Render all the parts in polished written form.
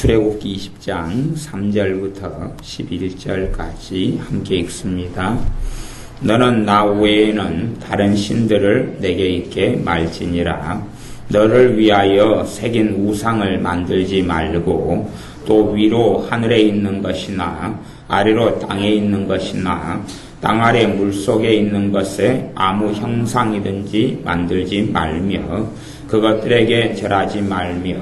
출애굽기 20장 3절부터 11절까지 함께 읽습니다. 너는 나 외에는 다른 신들을 내게 있게 말지니라. 너를 위하여 새긴 우상을 만들지 말고 또 위로 하늘에 있는 것이나 아래로 땅에 있는 것이나 땅 아래 물속에 있는 것에 아무 형상이든지 만들지 말며 그것들에게 절하지 말며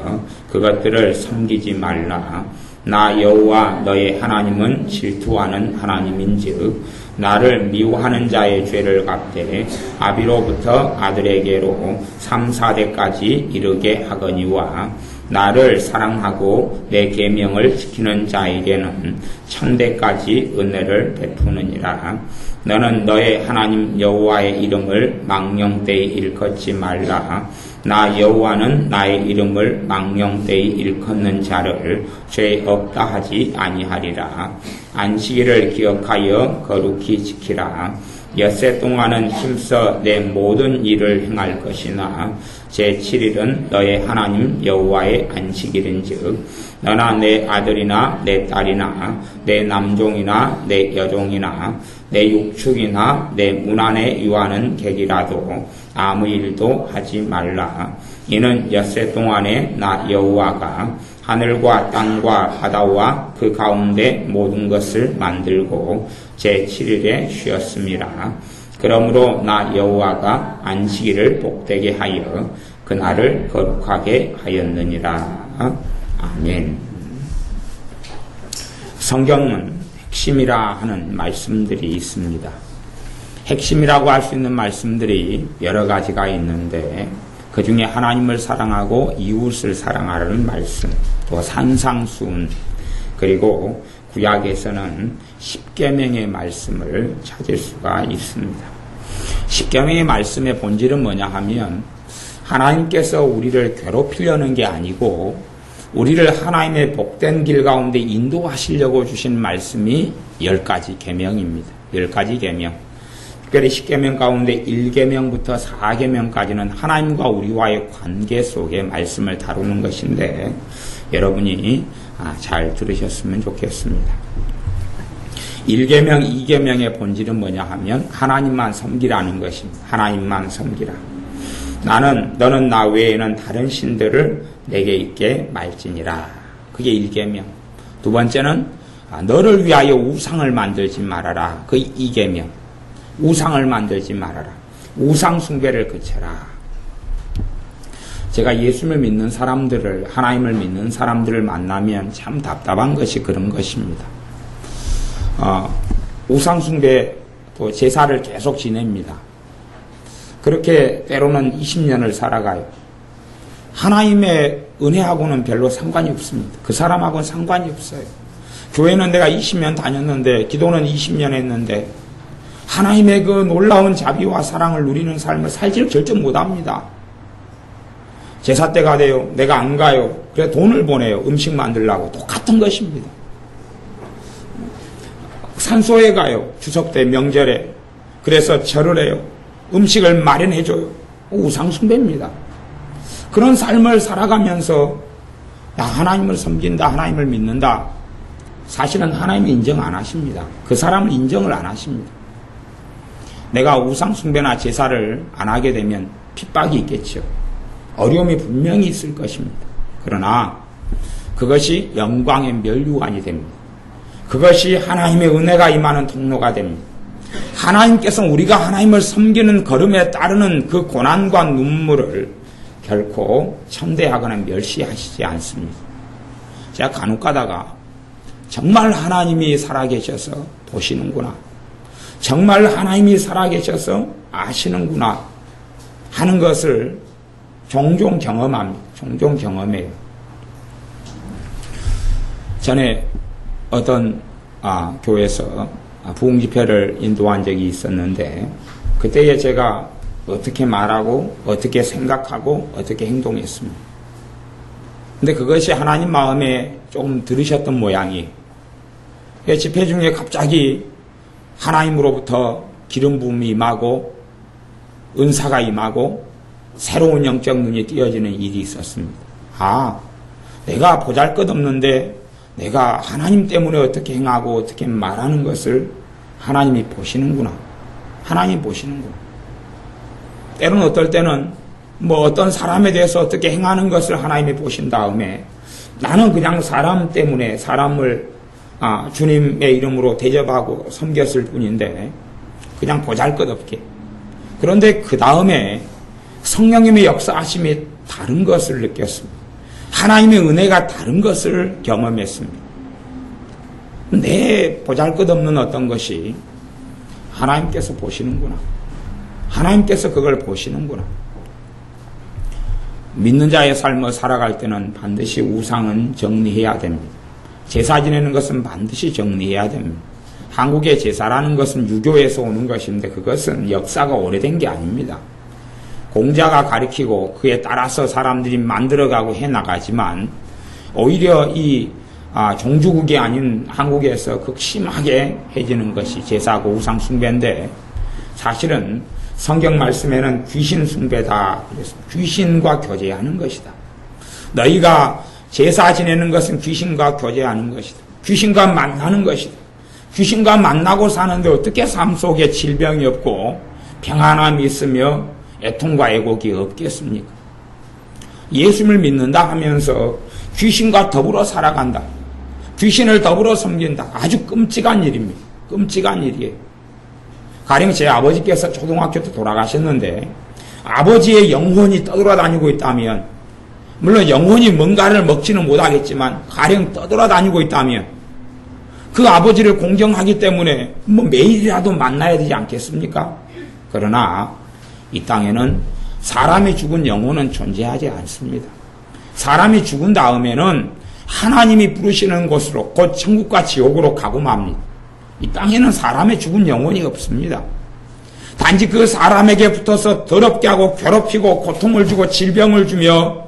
그것들을 섬기지 말라. 나 여호와 너의 하나님은 질투하는 하나님인즉 나를 미워하는 자의 죄를 갚되 아비로부터 아들에게로 3, 4대까지 이르게 하거니와 나를 사랑하고 내 계명을 지키는 자에게는 1000대까지 은혜를 베푸느니라. 너는 너의 하나님 여호와의 이름을 망령되이 일컫지 말라. 나 여호와는 나의 이름을 망령되이 일컫는 자를 죄 없다 하지 아니하리라. 안식일을 기억하여 거룩히 지키라. 엿새 동안은 힘써 내 모든 일을 행할 것이나 제7일은 너의 하나님 여호와의 안식일인즉 너나 내 아들이나 내 딸이나 내 남종이나 내 여종이나 내 육축이나 내 문 안에 유하는 객이라도 아무 일도 하지 말라. 이는 엿새 동안에 나 여호와가 하늘과 땅과 바다와 그 가운데 모든 것을 만들고 제7일에 쉬었음이라. 그러므로 나 여호와가 안식일을 복되게 하여 그날을 거룩하게 하였느니라. 아멘. 성경은 핵심이라 하는 말씀들이 있습니다. 핵심이라고 할 수 있는 말씀들이 여러 가지가 있는데 그 중에 하나님을 사랑하고 이웃을 사랑하라는 말씀, 또 산상수훈, 그리고 구약에서는 십계명의 말씀을 찾을 수가 있습니다. 십계명의 말씀의 본질은 뭐냐 하면 하나님께서 우리를 괴롭히려는 게 아니고 우리를 하나님의 복된 길 가운데 인도하시려고 주신 말씀이 10가지 계명입니다. 10가지 계명. 특별히 10계명 가운데 1계명부터 4계명까지는 하나님과 우리와의 관계 속의 말씀을 다루는 것인데 여러분이 잘 들으셨으면 좋겠습니다. 1계명, 2계명의 본질은 뭐냐 하면 하나님만 섬기라는 것입니다. 하나님만 섬기라. 너는 나 외에는 다른 신들을 내게 있게 말지니라. 그게 1계명. 두 번째는 너를 위하여 우상을 만들지 말아라. 그 2계명. 우상을 만들지 말아라. 우상 숭배를 그쳐라. 제가 예수를 믿는 사람들을, 하나님을 믿는 사람들을 만나면 참 답답한 것이 그런 것입니다. 우상 숭배 또 제사를 계속 지냅니다. 그렇게 때로는 20년을 살아가요. 하나님의 은혜하고는 별로 상관이 없습니다. 그 사람하고는 상관이 없어요. 교회는 내가 20년 다녔는데, 기도는 20년 했는데, 하나님의 그 놀라운 자비와 사랑을 누리는 삶을 살지를 절대 못합니다. 제사 때가 돼요. 내가 안 가요. 그래 돈을 보내요. 음식 만들려고. 똑같은 것입니다. 산소에 가요. 추석 때 명절에. 그래서 절을 해요. 음식을 마련해줘요. 우상숭배입니다. 그런 삶을 살아가면서 나 하나님을 섬긴다, 하나님을 믿는다. 사실은 하나님이 인정 안 하십니다. 그 사람을 인정을 안 하십니다. 내가 우상숭배나 제사를 안 하게 되면 핍박이 있겠죠. 어려움이 분명히 있을 것입니다. 그러나 그것이 영광의 면류관이 됩니다. 그것이 하나님의 은혜가 임하는 통로가 됩니다. 하나님께서는 우리가 하나님을 섬기는 걸음에 따르는 그 고난과 눈물을 결코 천대하거나 멸시하시지 않습니다. 제가 간혹 가다가 정말 하나님이 살아계셔서 보시는구나. 정말 하나님이 살아계셔서 아시는구나 하는 것을 종종 경험합니다. 종종 경험해요. 전에 어떤 교회에서 부흥집회를 인도한 적이 있었는데 그때에 제가 어떻게 말하고 어떻게 생각하고 어떻게 행동했습니다. 근데 그것이 하나님 마음에 조금 들으셨던 모양이에요. 집회 중에 갑자기 하나님으로부터 기름 부음이 임하고 은사가 임하고 새로운 영적 눈이 띄어지는 일이 있었습니다. 내가 보잘것없는데 내가 하나님 때문에 어떻게 행하고 어떻게 말하는 것을 하나님이 보시는구나. 하나님이 보시는구나. 때로는 어떨 때는 뭐 어떤 사람에 대해서 어떻게 행하는 것을 하나님이 보신 다음에 나는 그냥 사람 때문에 사람을 주님의 이름으로 대접하고 섬겼을 뿐인데 그냥 보잘것없게. 그런데 그 다음에 성령님의 역사하심이 다른 것을 느꼈습니다. 하나님의 은혜가 다른 것을 경험했습니다. 내 보잘것없는 어떤 것이 하나님께서 보시는구나. 하나님께서 그걸 보시는구나. 믿는 자의 삶을 살아갈 때는 반드시 우상은 정리해야 됩니다. 제사 지내는 것은 반드시 정리해야 됩니다. 한국의 제사라는 것은 유교에서 오는 것인데 그것은 역사가 오래된 게 아닙니다. 공자가 가리키고 그에 따라서 사람들이 만들어가고 해나가지만 오히려 이 종주국이 아닌 한국에서 극심하게 해지는 것이 제사고 우상 숭배인데 사실은 성경 말씀에는 귀신 숭배다 그랬습니다. 귀신과 교제하는 것이다. 너희가 제사 지내는 것은 귀신과 교제하는 것이다. 귀신과 만나는 것이다. 귀신과 만나고 사는데 어떻게 삶 속에 질병이 없고 평안함이 있으며 애통과 애곡이 없겠습니까? 예수님을 믿는다 하면서 귀신과 더불어 살아간다. 귀신을 더불어 섬긴다. 아주 끔찍한 일입니다. 끔찍한 일이에요. 가령 제 아버지께서 초등학교 때 돌아가셨는데 아버지의 영혼이 떠돌아다니고 있다면 물론 영혼이 뭔가를 먹지는 못하겠지만 가령 떠돌아다니고 있다면 그 아버지를 공경하기 때문에 뭐 매일이라도 만나야 되지 않겠습니까? 그러나 이 땅에는 사람이 죽은 영혼은 존재하지 않습니다. 사람이 죽은 다음에는 하나님이 부르시는 곳으로 곧 천국과 지옥으로 가고 맙니다. 이 땅에는 사람의 죽은 영혼이 없습니다. 단지 그 사람에게 붙어서 더럽게 하고 괴롭히고 고통을 주고 질병을 주며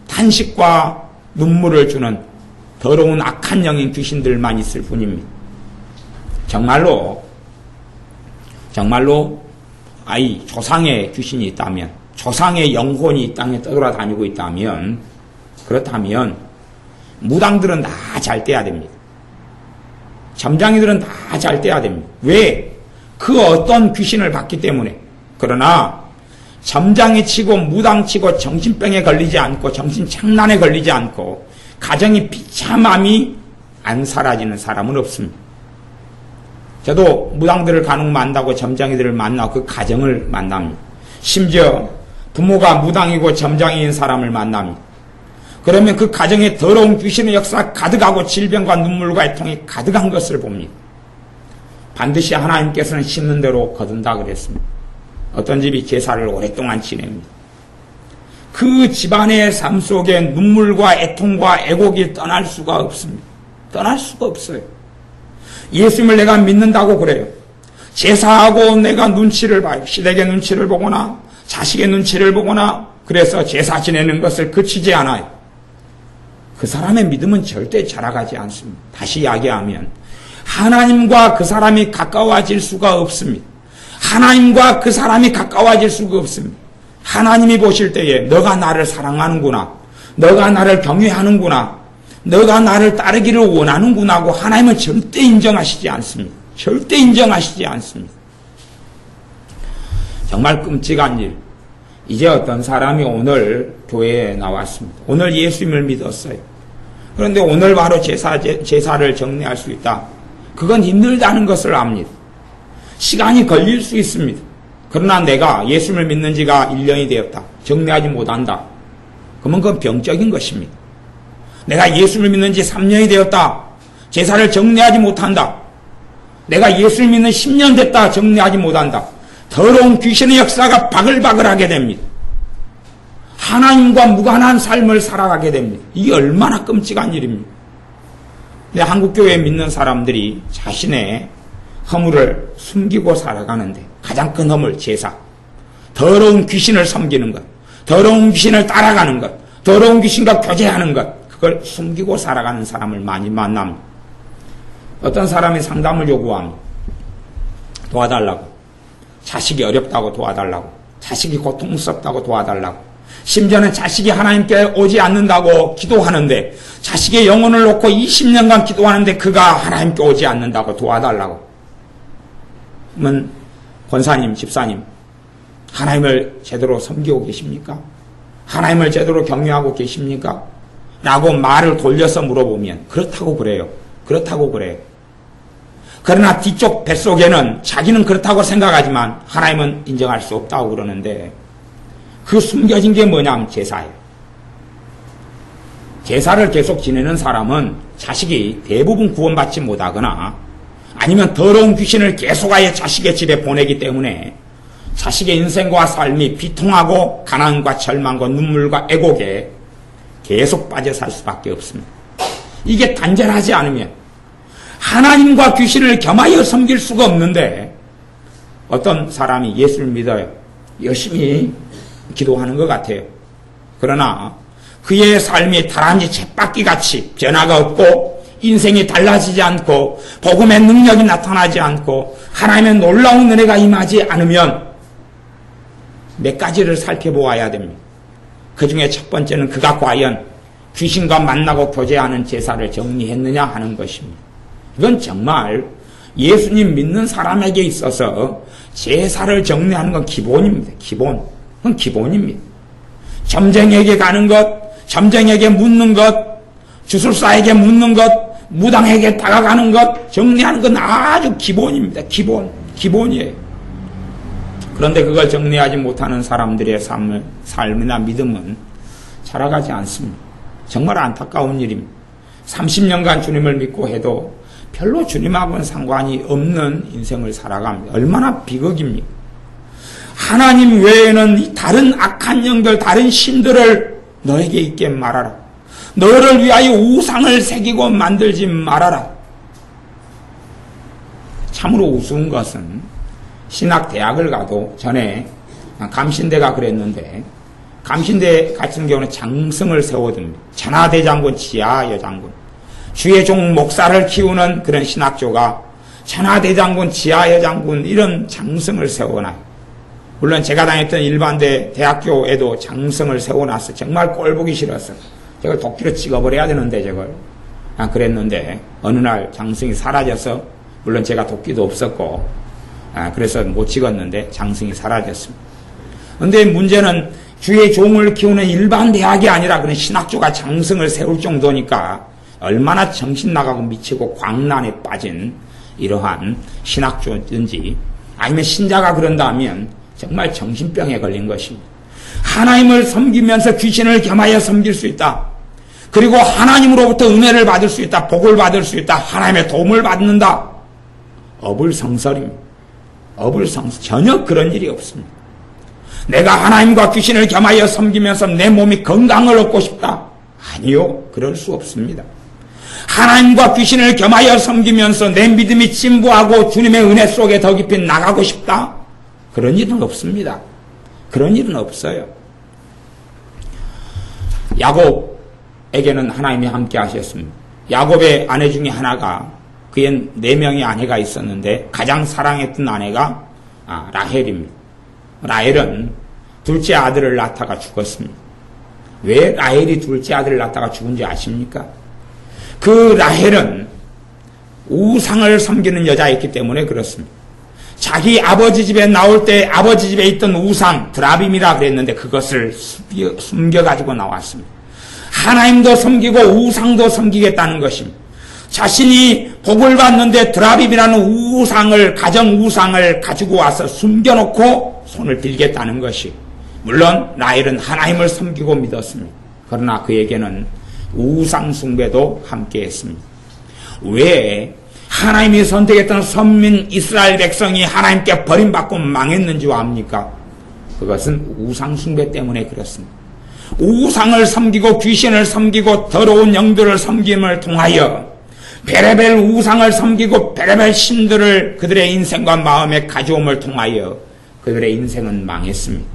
탄식과 눈물을 주는 더러운 악한 영인 귀신들만 있을 뿐입니다. 정말로 조상의 귀신이 있다면, 조상의 영혼이 이 땅에 떠돌아다니고 있다면, 그렇다면 무당들은 다 잘 떼야 됩니다. 점장이들은 다 잘 떼야 됩니다. 왜? 그 어떤 귀신을 받기 때문에. 그러나 점장이 치고 무당 치고 정신병에 걸리지 않고 정신착란에 걸리지 않고 가정이 비참함이 안 사라지는 사람은 없습니다. 저도 무당들을 간혹 만나고 점장이들을 만나고 그 가정을 만납니다. 심지어 부모가 무당이고 점장인 사람을 만납니다. 그러면 그 가정에 더러운 귀신의 역사가 가득하고 질병과 눈물과 애통이 가득한 것을 봅니다. 반드시 하나님께서는 심는 대로 거둔다 그랬습니다. 어떤 집이 제사를 오랫동안 지냅니다. 그 집안의 삶 속에 눈물과 애통과 애곡이 떠날 수가 없습니다. 떠날 수가 없어요. 예수님을 내가 믿는다고 그래요. 제사하고 내가 눈치를 봐요. 시댁의 눈치를 보거나 자식의 눈치를 보거나 그래서 제사 지내는 것을 그치지 않아요. 그 사람의 믿음은 절대 자라가지 않습니다. 다시 이야기하면 하나님과 그 사람이 가까워질 수가 없습니다. 하나님과 그 사람이 가까워질 수가 없습니다. 하나님이 보실 때에 너가 나를 사랑하는구나, 너가 나를 경외하는구나, 너가 나를 따르기를 원하는구나 하고 하나님은 절대 인정하시지 않습니다. 절대 인정하시지 않습니다. 정말 끔찍한 일. 이제 어떤 사람이 오늘 교회에 나왔습니다. 오늘 예수님을 믿었어요. 그런데 오늘 바로 제사를 정리할 수 있다. 그건 힘들다는 것을 압니다. 시간이 걸릴 수 있습니다. 그러나 내가 예수님을 믿는 지가 1년이 되었다. 정리하지 못한다. 그러면 그건 병적인 것입니다. 내가 예수를 믿는 지 3년이 되었다. 제사를 정리하지 못한다. 내가 예수를 믿는 10년 됐다. 정리하지 못한다. 더러운 귀신의 역사가 바글바글하게 됩니다. 하나님과 무관한 삶을 살아가게 됩니다. 이게 얼마나 끔찍한 일입니다. 근데 한국교회에 믿는 사람들이 자신의 허물을 숨기고 살아가는데 가장 큰 허물, 제사. 더러운 귀신을 섬기는 것, 더러운 귀신을 따라가는 것, 더러운 귀신과 교제하는 것, 그걸 숨기고 살아가는 사람을 많이 만납니다. 어떤 사람이 상담을 요구합니다. 도와달라고. 자식이 어렵다고 도와달라고. 자식이 고통스럽다고 도와달라고. 심지어는 자식이 하나님께 오지 않는다고 기도하는데 자식의 영혼을 놓고 20년간 기도하는데 그가 하나님께 오지 않는다고 도와달라고. 그러면 권사님, 집사님, 하나님을 제대로 섬기고 계십니까? 하나님을 제대로 경외하고 계십니까? 라고 말을 돌려서 물어보면 그렇다고 그래요. 그렇다고 그래요. 그러나 뒤쪽 뱃속에는 자기는 그렇다고 생각하지만 하나님은 인정할 수 없다고 그러는데 그 숨겨진 게 뭐냐면 제사예요. 제사를 계속 지내는 사람은 자식이 대부분 구원받지 못하거나 아니면 더러운 귀신을 계속하여 자식의 집에 보내기 때문에 자식의 인생과 삶이 비통하고 가난과 절망과 눈물과 애곡에 계속 빠져 살 수밖에 없습니다. 이게 단절하지 않으면 하나님과 귀신을 겸하여 섬길 수가 없는데 어떤 사람이 예수를 믿어요. 열심히 기도하는 것 같아요. 그러나 그의 삶이 다람쥐 쳇바퀴같이 변화가 없고 인생이 달라지지 않고 복음의 능력이 나타나지 않고 하나님의 놀라운 은혜가 임하지 않으면 몇 가지를 살펴보아야 됩니다. 그 중에 첫 번째는 그가 과연 귀신과 만나고 교제하는 제사를 정리했느냐 하는 것입니다. 이건 정말 예수님 믿는 사람에게 있어서 제사를 정리하는 건 기본입니다. 기본. 그건 기본입니다. 점쟁이에게 가는 것, 점쟁이에게 묻는 것, 주술사에게 묻는 것, 무당에게 다가가는 것, 정리하는 건 아주 기본입니다. 기본이에요. 그런데 그걸 정리하지 못하는 사람들의 삶이나 믿음은 자라가지 않습니다. 정말 안타까운 일입니다. 30년간 주님을 믿고 해도 별로 주님하고는 상관이 없는 인생을 살아갑니다. 얼마나 비극입니까? 하나님 외에는 다른 악한 영들, 다른 신들을 너에게 있게 말하라. 너를 위하여 우상을 새기고 만들지 말아라. 참으로 우스운 것은 신학대학을 가도 전에 감신대가 그랬는데 감신대 같은 경우는 장승을 세워둡니다. 천하대장군, 지하여장군. 주의 종 목사를 키우는 그런 신학조가 천하대장군, 지하여장군 이런 장승을 세워놔요. 물론 제가 다녔던 일반대 대학교에도 장승을 세워놨어. 정말 꼴보기 싫었어. 저걸 도끼로 찍어버려야 되는데 저걸. 그랬는데 어느 날 장승이 사라져서 물론 제가 도끼도 없었고 그래서 못 찍었는데 장승이 사라졌습니다. 그런데 문제는 주의 종을 키우는 일반 대학이 아니라 그런 신학조가 장승을 세울 정도니까 얼마나 정신 나가고 미치고 광란에 빠진 이러한 신학조든지 아니면 신자가 그런다면 정말 정신병에 걸린 것입니다. 하나님을 섬기면서 귀신을 겸하여 섬길 수 있다. 그리고 하나님으로부터 은혜를 받을 수 있다. 복을 받을 수 있다. 하나님의 도움을 받는다. 어불성설입니다. 어불성설. 전혀 그런 일이 없습니다. 내가 하나님과 귀신을 겸하여 섬기면서 내 몸이 건강을 얻고 싶다. 아니요. 그럴 수 없습니다. 하나님과 귀신을 겸하여 섬기면서 내 믿음이 진부하고 주님의 은혜 속에 더 깊이 나가고 싶다. 그런 일은 없습니다. 그런 일은 없어요. 야곱에게는 하나님이 함께 하셨습니다. 야곱의 아내 중에 하나가 그엔 4명의 아내가 있었는데 가장 사랑했던 아내가 라헬입니다. 라헬은 둘째 아들을 낳다가 죽었습니다. 왜 라헬이 둘째 아들을 낳다가 죽은지 아십니까? 그 라헬은 우상을 섬기는 여자였기 때문에 그렇습니다. 자기 아버지 집에 나올 때 아버지 집에 있던 우상 드라빔이라 그랬는데 그것을 숨겨가지고 나왔습니다. 하나님도 섬기고 우상도 섬기겠다는 것입니다. 자신이 복을 받는데 드라빔이라는 우상을 가정 우상을 가지고 와서 숨겨놓고 손을 빌겠다는 것이 물론 라헬은 하나님을 섬기고 믿었습니다. 그러나 그에게는 우상 숭배도 함께했습니다. 왜 하나님이 선택했던 선민 이스라엘 백성이 하나님께 버림받고 망했는지 압니까? 그것은 우상 숭배 때문에 그렇습니다. 우상을 섬기고 귀신을 섬기고 더러운 영들을 섬김을 통하여 베레벨 우상을 섬기고 베레벨 신들을 그들의 인생과 마음에 가져옴을 통하여 그들의 인생은 망했습니다.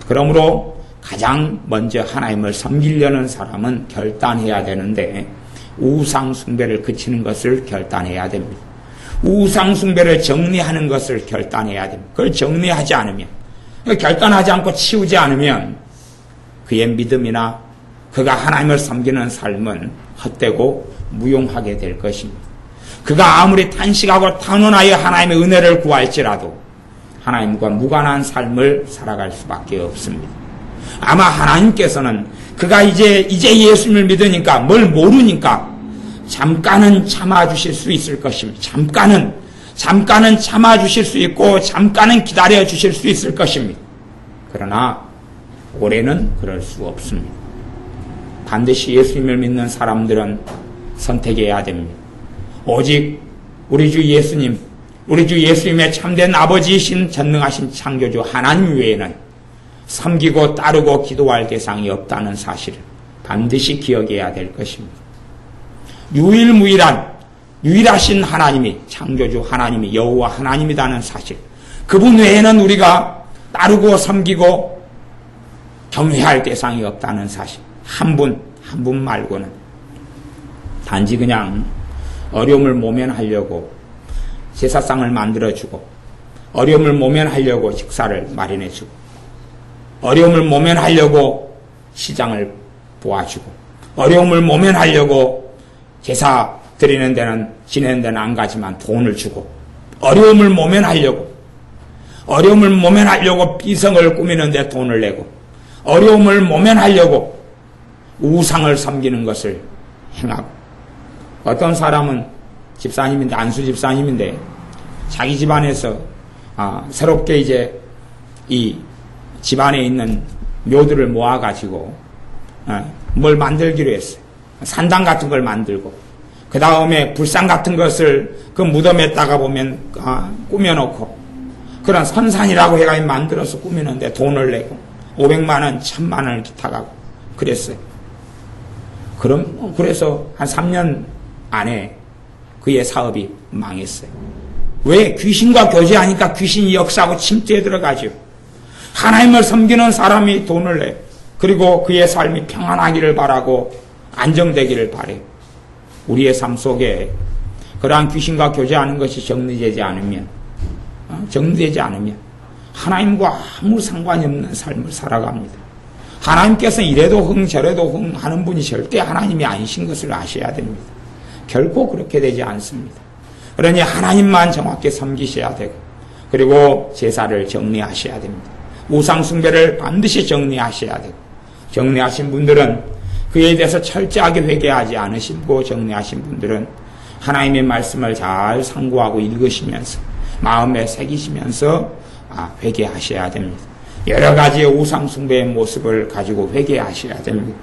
그러므로 가장 먼저 하나님을 섬기려는 사람은 결단해야 되는데 우상 숭배를 그치는 것을 결단해야 됩니다. 우상 숭배를 정리하는 것을 결단해야 됩니다. 그걸 정리하지 않으면 결단하지 않고 치우지 않으면 그의 믿음이나 그가 하나님을 섬기는 삶은 헛되고 무용하게 될 것입니다. 그가 아무리 탄식하고 탄원하여 하나님의 은혜를 구할지라도 하나님과 무관한 삶을 살아갈 수밖에 없습니다. 아마 하나님께서는 그가 이제 예수님을 믿으니까 뭘 모르니까 잠깐은 참아주실 수 있을 것입니다. 잠깐은 참아주실 수 있고 잠깐은 기다려주실 수 있을 것입니다. 그러나 올해는 그럴 수 없습니다. 반드시 예수님을 믿는 사람들은 선택해야 됩니다. 오직 우리 주 예수님의 참된 아버지이신 전능하신 창조주 하나님 외에는 섬기고 따르고 기도할 대상이 없다는 사실을 반드시 기억해야 될 것입니다. 유일하신 하나님이 창조주 하나님이 여호와 하나님이라는 사실, 그분 외에는 우리가 따르고 섬기고 경외할 대상이 없다는 사실, 한 분 말고는 단지 그냥 어려움을 모면하려고 제사상을 만들어주고, 어려움을 모면하려고 식사를 마련해주고, 어려움을 모면하려고 시장을 도와주고, 어려움을 모면하려고 제사 드리는 데는, 지내는 데는 안 가지만 돈을 주고, 어려움을 모면하려고 비성을 꾸미는 데 돈을 내고, 어려움을 모면하려고 우상을 섬기는 것을 행하고, 어떤 사람은 집사님인데, 안수 집사님인데, 자기 집안에서, 새롭게 이제 이 집안에 있는 묘들을 모아가지고, 뭘 만들기로 했어요. 산당 같은 걸 만들고, 그 다음에 불상 같은 것을 그 무덤에다가 보면, 꾸며놓고, 그런 선산이라고 해가지고 만들어서 꾸미는데 돈을 내고, 500만원, 1000만원을 기타가고, 그랬어요. 그래서 한 3년 안에 그의 사업이 망했어요. 왜? 귀신과 교제하니까 귀신이 역사하고 침투에 들어가죠. 하나님을 섬기는 사람이 돈을 내. 그리고 그의 삶이 평안하기를 바라고 안정되기를 바래. 우리의 삶 속에 그러한 귀신과 교제하는 것이 정리되지 않으면 하나님과 아무 상관이 없는 삶을 살아갑니다. 하나님께서 이래도 흥 저래도 흥 하는 분이 절대 하나님이 아니신 것을 아셔야 됩니다. 결코 그렇게 되지 않습니다. 그러니 하나님만 정확히 섬기셔야 되고, 그리고 제사를 정리하셔야 됩니다. 우상 숭배를 반드시 정리하셔야 되고, 정리하신 분들은 그에 대해서 철저하게 회개하지 않으시고, 정리하신 분들은 하나님의 말씀을 잘 상고하고 읽으시면서 마음에 새기시면서 회개하셔야 됩니다. 여러 가지의 우상 숭배의 모습을 가지고 회개하셔야 됩니다.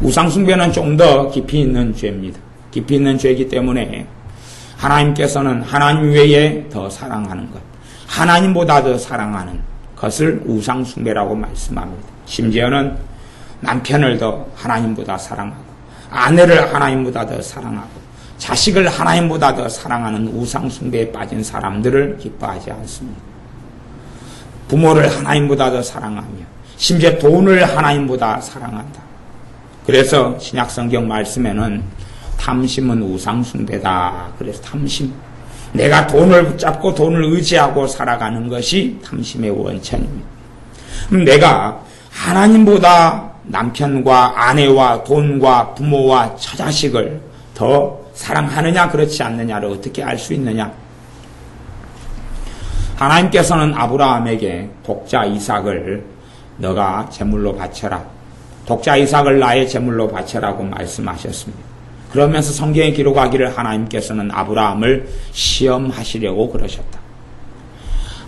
우상 숭배는 좀 더 깊이 있는 죄입니다. 깊이 있는 죄이기 때문에 하나님께서는 하나님 외에 더 사랑하는 것, 하나님보다 더 사랑하는 것을 우상 숭배라고 말씀합니다. 심지어는 남편을 더 하나님보다 사랑하고, 아내를 하나님보다 더 사랑하고, 자식을 하나님보다 더 사랑하는 우상 숭배에 빠진 사람들을 기뻐하지 않습니다. 부모를 하나님보다 더 사랑하며, 심지어 돈을 하나님보다 사랑한다. 그래서 신약성경 말씀에는 탐심은 우상 숭배다. 그래서 탐심, 내가 돈을 붙잡고 돈을 의지하고 살아가는 것이 탐심의 원천입니다. 내가 하나님보다 남편과 아내와 돈과 부모와 처자식을 더 사랑하느냐 그렇지 않느냐를 어떻게 알 수 있느냐? 하나님께서는 아브라함에게 독자 이삭을 너가 제물로 바쳐라, 독자 이삭을 나의 제물로 바쳐라고 말씀하셨습니다. 그러면서 성경에 기록하기를 하나님께서는 아브라함을 시험하시려고 그러셨다.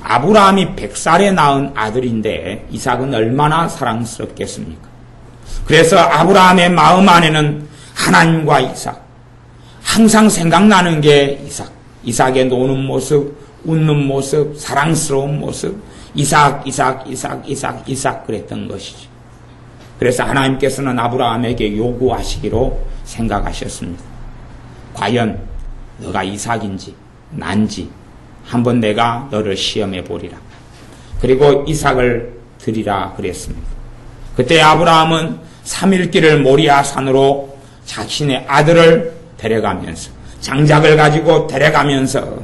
아브라함이 100살에 낳은 아들인데 이삭은 얼마나 사랑스럽겠습니까? 그래서 아브라함의 마음 안에는 하나님과 이삭, 항상 생각나는 게 이삭의 노는 모습, 웃는 모습, 사랑스러운 모습, 이삭 그랬던 것이죠. 그래서 하나님께서는 아브라함에게 요구하시기로 생각하셨습니다. 과연 너가 이삭인지 난지 한번 내가 너를 시험해 보리라. 그리고 이삭을 드리라 그랬습니다. 그때 아브라함은 3일길을 모리아 산으로 자신의 아들을 데려가면서, 장작을 가지고 데려가면서,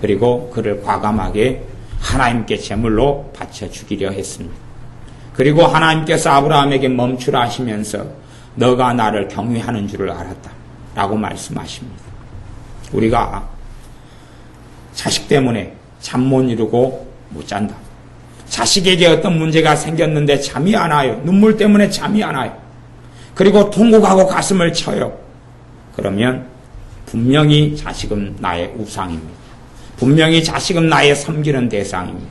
그리고 그를 과감하게 하나님께 제물로 바쳐 주기려 했습니다. 그리고 하나님께서 아브라함에게 멈추라 하시면서 너가 나를 경외하는 줄을 알았다 라고 말씀하십니다. 우리가 자식 때문에 잠 못 이루고 못 잔다. 자식에게 어떤 문제가 생겼는데 잠이 안 와요. 눈물 때문에 잠이 안 와요. 그리고 통곡하고 가슴을 쳐요. 그러면 분명히 자식은 나의 우상입니다. 분명히 자식은 나의 섬기는 대상입니다.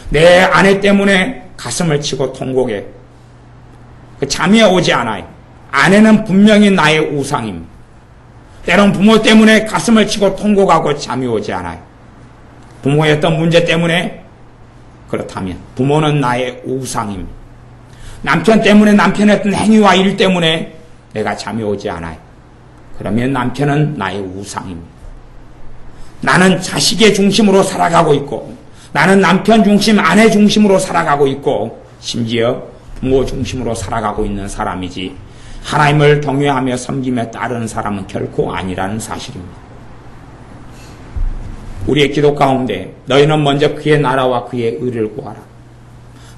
내 아내 때문에 가슴을 치고 통곡해. 잠이 오지 않아요. 아내는 분명히 나의 우상입니다. 때론 부모 때문에 가슴을 치고 통곡하고 잠이 오지 않아요. 부모의 어떤 문제 때문에 그렇다면 부모는 나의 우상입니다. 남편 때문에 남편의 어떤 행위와 일 때문에 내가 잠이 오지 않아요. 그러면 남편은 나의 우상입니다. 나는 자식의 중심으로 살아가고 있고 나는 남편 중심, 아내 중심으로 살아가고 있고 심지어 부모 중심으로 살아가고 있는 사람이지 하나님을 경외하며 섬기며 따르는 사람은 결코 아니라는 사실입니다. 우리의 기도 가운데 너희는 먼저 그의 나라와 그의 의를 구하라.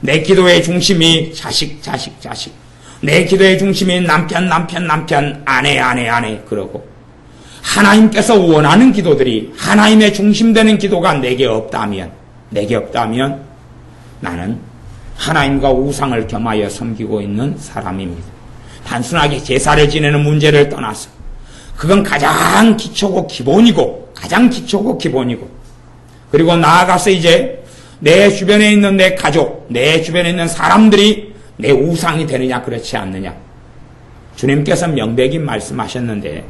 내 기도의 중심이 자식, 자식, 자식. 내 기도의 중심이 남편, 남편, 남편, 아내, 아내, 아내. 그러고 하나님께서 원하는 기도들이 하나님의 중심되는 기도가 내게 없다면 나는 하나님과 우상을 겸하여 섬기고 있는 사람입니다. 단순하게 제사를 지내는 문제를 떠나서 그건 가장 기초고 기본이고 그리고 나아가서 이제 내 주변에 있는 내 가족, 내 주변에 있는 사람들이 내 우상이 되느냐 그렇지 않느냐. 주님께서 명백히 말씀하셨는데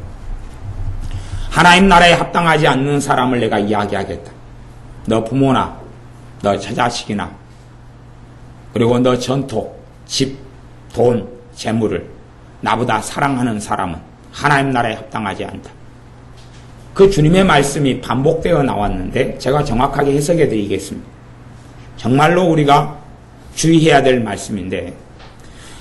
하나님 나라에 합당하지 않는 사람을 내가 이야기하겠다. 너 부모나 너 처자식이나 그리고 너 전토, 집, 돈, 재물을 나보다 사랑하는 사람은 하나님 나라에 합당하지 않다. 그 주님의 말씀이 반복되어 나왔는데 제가 정확하게 해석해 드리겠습니다. 정말로 우리가 주의해야 될 말씀인데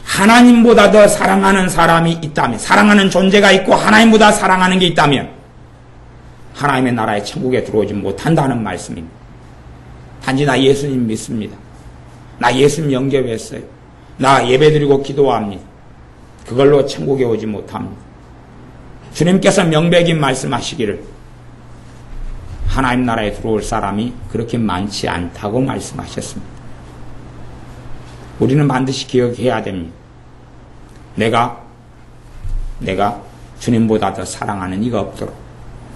하나님보다 더 사랑하는 사람이 있다면 사랑하는 존재가 있고 하나님보다 사랑하는 게 있다면 하나님의 나라의 천국에 들어오지 못한다는 말씀입니다. 단지 나 예수님 믿습니다. 나 예수님 영접했어요. 나 예배드리고 기도합니다. 그걸로 천국에 오지 못합니다. 주님께서 명백히 말씀하시기를 하나님 나라에 들어올 사람이 그렇게 많지 않다고 말씀하셨습니다. 우리는 반드시 기억해야 됩니다. 내가 주님보다 더 사랑하는 이가 없도록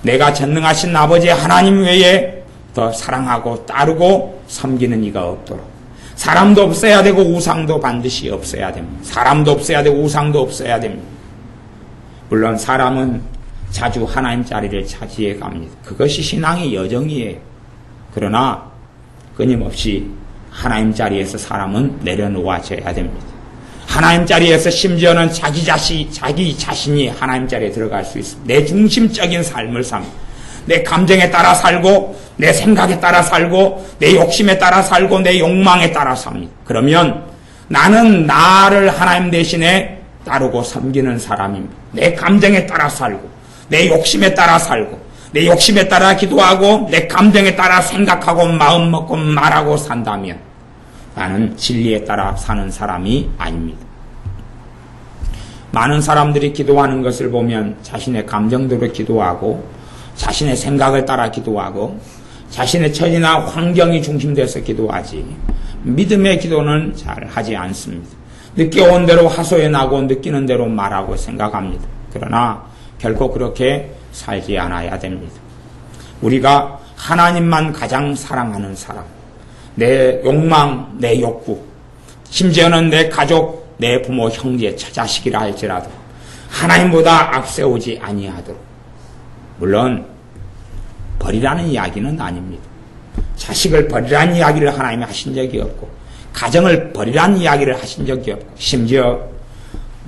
내가 전능하신 아버지 하나님 외에 더 사랑하고 따르고 섬기는 이가 없도록 사람도 없어야 되고 우상도 반드시 없어야 됩니다. 사람도 없어야 되고 우상도 없어야 됩니다. 물론 사람은 자주 하나님 자리를 차지해 갑니다. 그것이 신앙의 여정이에요. 그러나 끊임없이 하나님 자리에서 사람은 내려놓아져야 됩니다. 하나님 자리에서 심지어는 자기 자신이 하나님 자리에 들어갈 수 있습니다. 내 중심적인 삶을 삽니다. 내 감정에 따라 살고 내 생각에 따라 살고 내 욕심에 따라 살고 내 욕망에 따라 삽니다. 그러면 나는 나를 하나님 대신에 따르고 섬기는 사람입니다. 내 감정에 따라 살고 내 욕심에 따라 살고 내 욕심에 따라 기도하고 내 감정에 따라 생각하고 마음 먹고 말하고 산다면 나는 진리에 따라 사는 사람이 아닙니다. 많은 사람들이 기도하는 것을 보면 자신의 감정대로 기도하고 자신의 생각을 따라 기도하고 자신의 처지나 환경이 중심돼서 기도하지 믿음의 기도는 잘 하지 않습니다. 느껴온 대로 하소연하고 느끼는 대로 말하고 생각합니다. 그러나 결코 그렇게 살지 않아야 됩니다. 우리가 하나님만 가장 사랑하는 사람, 내 욕망, 내 욕구, 심지어는 내 가족, 내 부모, 형제, 처자식이라 할지라도 하나님보다 앞세우지 아니하도록. 물론 버리라는 이야기는 아닙니다. 자식을 버리라는 이야기를 하나님이 하신 적이 없고 가정을 버리라는 이야기를 하신 적이 없고 심지어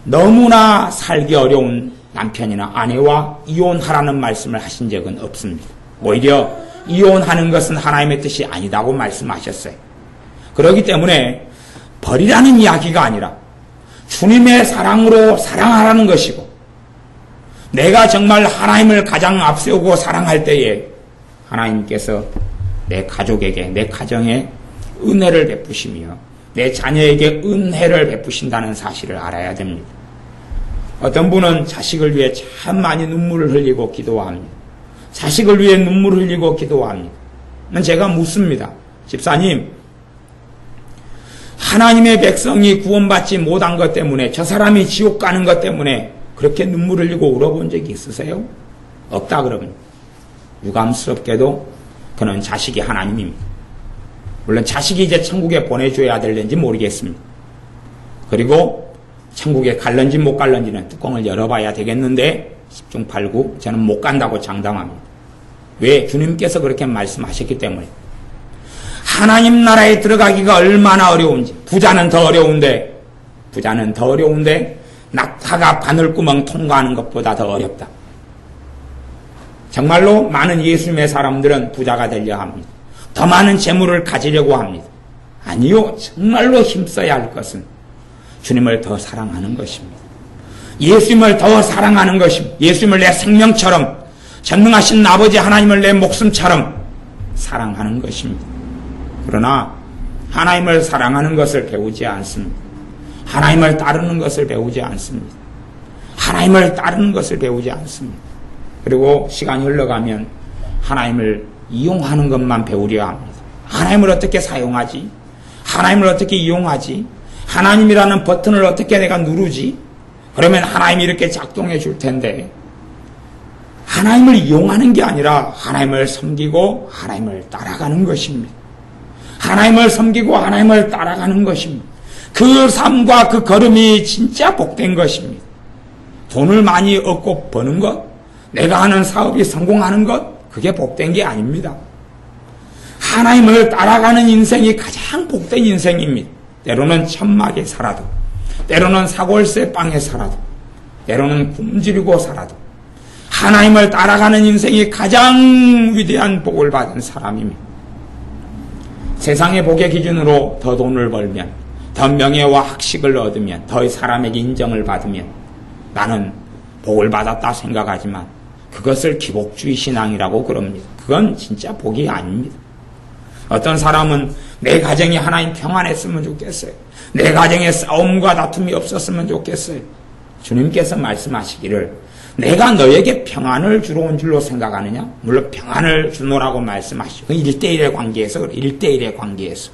너무나 살기 어려운 남편이나 아내와 이혼하라는 말씀을 하신 적은 없습니다. 오히려 이혼하는 것은 하나님의 뜻이 아니다고 말씀하셨어요. 그렇기 때문에 버리라는 이야기가 아니라 주님의 사랑으로 사랑하라는 것이고 내가 정말 하나님을 가장 앞세우고 사랑할 때에 하나님께서 내 가족에게 내 가정에 은혜를 베푸시며 내 자녀에게 은혜를 베푸신다는 사실을 알아야 됩니다. 어떤 분은 자식을 위해 참 많이 눈물을 흘리고 기도합니다. 자식을 위해 눈물을 흘리고 기도합니다. 제가 묻습니다. 집사님, 하나님의 백성이 구원받지 못한 것 때문에, 저 사람이 지옥 가는 것 때문에 그렇게 눈물 흘리고 울어본 적이 있으세요? 없다 그러면 유감스럽게도 그는 자식이 하나님입니다. 물론 자식이 이제 천국에 보내줘야 될는지 모르겠습니다. 그리고 천국에 갈런지 못 갈런지는 뚜껑을 열어봐야 되겠는데 10중 8구 저는 못 간다고 장담합니다. 왜? 주님께서 그렇게 말씀하셨기 때문에. 하나님 나라에 들어가기가 얼마나 어려운지. 부자는 더 어려운데 낙타가 바늘구멍 통과하는 것보다 더 어렵다. 정말로 많은 예수님의 사람들은 부자가 되려 합니다. 더 많은 재물을 가지려고 합니다. 아니요, 정말로 힘써야 할 것은 주님을 더 사랑하는 것입니다. 예수님을 더 사랑하는 것입니다. 예수님을 내 생명처럼, 전능하신 아버지 하나님을 내 목숨처럼 사랑하는 것입니다. 그러나 하나님을 사랑하는 것을 배우지 않습니다. 하나님을 따르는 것을 배우지 않습니다. 하나님을 따르는 것을 배우지 않습니다. 그리고 시간이 흘러가면 하나님을 이용하는 것만 배우려 합니다. 하나님을 어떻게 사용하지? 하나님을 어떻게 이용하지? 하나님이라는 버튼을 어떻게 내가 누르지? 그러면 하나님이 이렇게 작동해 줄 텐데, 하나님을 이용하는 게 아니라 하나님을 섬기고 하나님을 따라가는 것입니다. 하나님을 섬기고 하나님을 따라가는 것입니다. 그 삶과 그 걸음이 진짜 복된 것입니다. 돈을 많이 얻고 버는 것, 내가 하는 사업이 성공하는 것, 그게 복된 게 아닙니다. 하나님을 따라가는 인생이 가장 복된 인생입니다. 때로는 천막에 살아도, 때로는 사골세 빵에 살아도, 때로는 굶주리고 살아도 하나님을 따라가는 인생이 가장 위대한 복을 받은 사람입니다. 세상의 복의 기준으로 더 돈을 벌면, 더 명예와 학식을 얻으면, 더 사람에게 인정을 받으면 나는 복을 받았다 생각하지만 그것을 기복주의 신앙이라고 그럽니다. 그건 진짜 복이 아닙니다. 어떤 사람은 내 가정이 하나님 평안했으면 좋겠어요. 내 가정에 싸움과 다툼이 없었으면 좋겠어요. 주님께서 말씀하시기를 내가 너에게 평안을 주러 온 줄로 생각하느냐? 물론 평안을 주노라고 말씀하시죠. 1대1의 관계에서 그래. 1대1의 관계에서.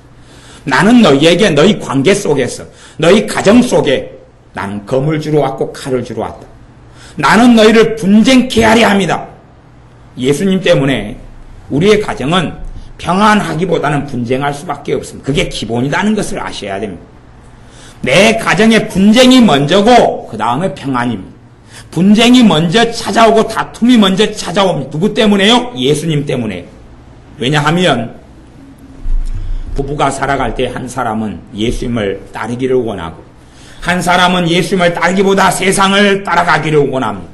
나는 너희에게 너희 관계 속에서, 너희 가정 속에 나는 검을 주러 왔고 칼을 주러 왔다. 나는 너희를 분쟁케 하려 합니다. 예수님 때문에 우리의 가정은 평안하기보다는 분쟁할 수밖에 없습니다. 그게 기본이라는 것을 아셔야 됩니다. 내 가정에 분쟁이 먼저고 그 다음에 평안입니다. 분쟁이 먼저 찾아오고 다툼이 먼저 찾아옵니다. 누구 때문에요? 예수님 때문에. 왜냐하면 부부가 살아갈 때 한 사람은 예수님을 따르기를 원하고 한 사람은 예수님을 따르기보다 세상을 따라가기를 원합니다.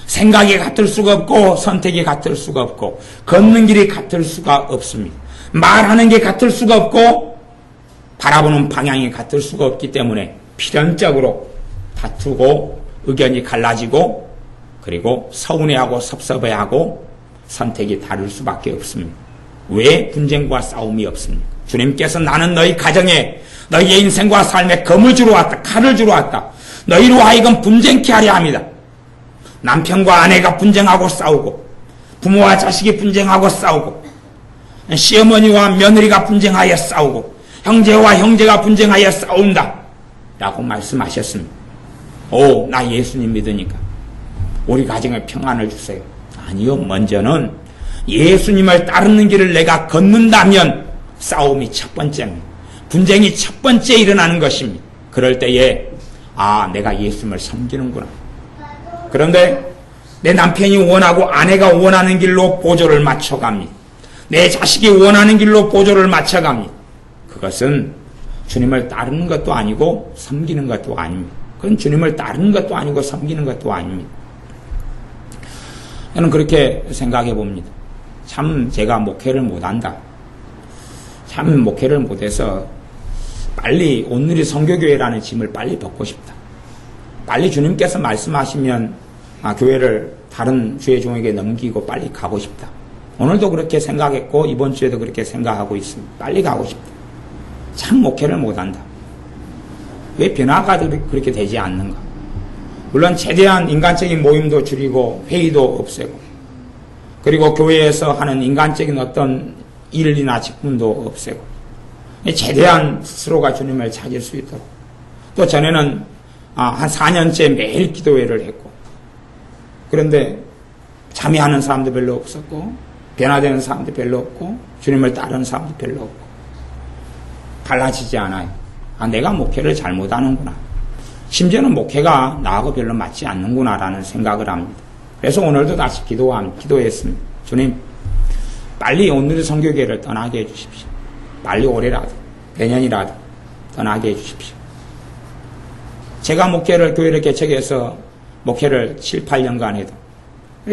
생각이 같을 수가 없고 선택이 같을 수가 없고 걷는 길이 같을 수가 없습니다. 말하는 게 같을 수가 없고 바라보는 방향이 같을 수가 없기 때문에 필연적으로 다투고 의견이 갈라지고 그리고 서운해하고 섭섭해하고 선택이 다를 수밖에 없습니다. 왜 분쟁과 싸움이 없습니까? 주님께서 나는 너희 가정에 너희의 인생과 삶에 검을 주러 왔다. 칼을 주러 왔다. 너희로 하여금 분쟁케 하려 합니다. 남편과 아내가 분쟁하고 싸우고 부모와 자식이 분쟁하고 싸우고 시어머니와 며느리가 분쟁하여 싸우고 형제와 형제가 분쟁하여 싸운다 라고 말씀하셨습니다. 오, 나 예수님 믿으니까 우리 가정에 평안을 주세요. 아니요, 먼저는 예수님을 따르는 길을 내가 걷는다면 싸움이 첫 번째입니다. 분쟁이 첫 번째 일어나는 것입니다. 그럴 때에 내가 예수님을 섬기는구나. 그런데 내 남편이 원하고 아내가 원하는 길로 보조를 맞춰갑니다. 내 자식이 원하는 길로 보조를 맞춰갑니다. 그것은 주님을 따르는 것도 아니고 섬기는 것도 아닙니다. 그건 주님을 따르는 것도 아니고 섬기는 것도 아닙니다. 저는 그렇게 생각해 봅니다. 참 제가 목회를 못한다. 참 목회를 못해서 빨리 온누리 선교교회라는 짐을 빨리 벗고 싶다. 빨리 주님께서 말씀하시면 교회를 다른 주의 종에게 넘기고 빨리 가고 싶다. 오늘도 그렇게 생각했고 이번 주에도 그렇게 생각하고 있습니다. 빨리 가고 싶다. 참 목회를 못한다. 왜 변화가 그렇게 되지 않는가? 물론 최대한 인간적인 모임도 줄이고 회의도 없애고, 그리고 교회에서 하는 인간적인 어떤 일이나 직분도 없애고, 최대한 스스로가 주님을 찾을 수 있도록. 또 전에는 한 4년째 매일 기도회를 했고, 그런데 참여하는 사람도 별로 없었고, 변화되는 사람도 별로 없고, 주님을 따르는 사람도 별로 없고, 달라지지 않아요. 내가 목회를 잘못하는구나. 심지어는 목회가 나하고 별로 맞지 않는구나라는 생각을 합니다. 그래서 오늘도 다시 기도했습니다. 주님, 빨리 오늘의 선교계를 떠나게 해주십시오. 빨리 올해라도, 내년이라도 떠나게 해주십시오. 제가 교회를 개척해서 목회를 7, 8년간 해도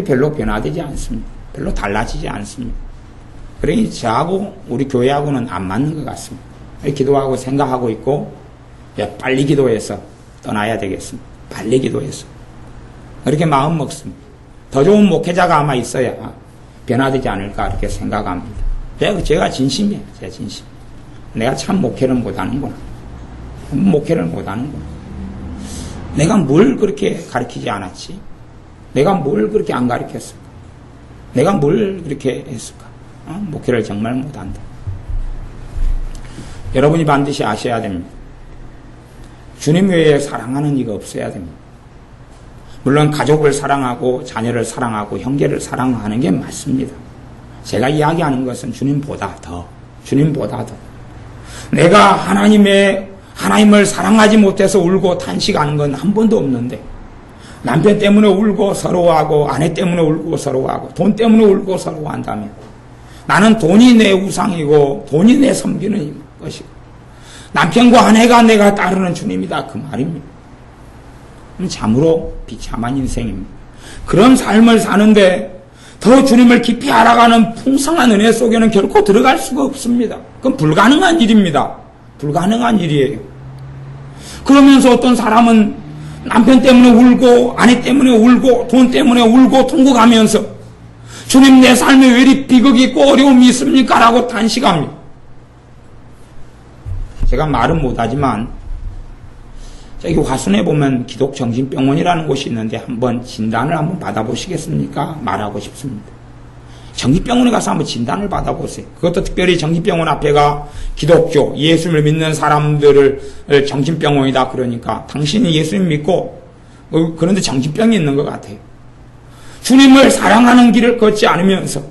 별로 변화되지 않습니다. 별로 달라지지 않습니다. 그러니 저하고 우리 교회하고는 안 맞는 것 같습니다. 기도하고 생각하고 있고, 빨리 기도해서 떠나야 되겠습니다. 빨리 기도해서. 그렇게 마음 먹습니다. 더 좋은 목회자가 아마 있어야 변화되지 않을까 그렇게 생각합니다. 제가 진심이에요. 제 진심. 내가 참 목회를 못하는구나. 목회를 못하는구나. 내가 뭘 그렇게 가르치지 않았지? 내가 뭘 그렇게 안 가르쳤을까? 내가 뭘 그렇게 했을까? 목회를 정말 못한다. 여러분이 반드시 아셔야 됩니다. 주님 외에 사랑하는 이가 없어야 됩니다. 물론 가족을 사랑하고 자녀를 사랑하고 형제를 사랑하는 게 맞습니다. 제가 이야기하는 것은 주님보다 더. 내가 하나님을 사랑하지 못해서 울고 탄식하는 건 한 번도 없는데, 남편 때문에 울고 서러워하고, 아내 때문에 울고 서러워하고, 돈 때문에 울고 서러워한다면, 나는 돈이 내 우상이고 돈이 내 섬기는 것이고, 남편과 아내가 내가 따르는 주님이다, 그 말입니다. 참으로 비참한 인생입니다. 그런 삶을 사는데 더 주님을 깊이 알아가는 풍성한 은혜 속에는 결코 들어갈 수가 없습니다. 그건 불가능한 일입니다. 불가능한 일이에요. 그러면서 어떤 사람은 남편 때문에 울고, 아내 때문에 울고, 돈 때문에 울고 통곡하면서 주님, 내 삶에 왜 이리 비극이 있고 어려움이 있습니까? 라고 탄식합니다. 제가 말은 못하지만 저기 화순에 보면 기독정신병원이라는 곳이 있는데 한번 진단을 한번 받아보시겠습니까? 말하고 싶습니다. 정신병원에 가서 한번 진단을 받아보세요. 그것도 특별히 정신병원 앞에가 기독교, 예수를 믿는 사람들을 정신병원이다 그러니까 당신이 예수님 믿고 그런데 정신병이 있는 것 같아요. 주님을 사랑하는 길을 걷지 않으면서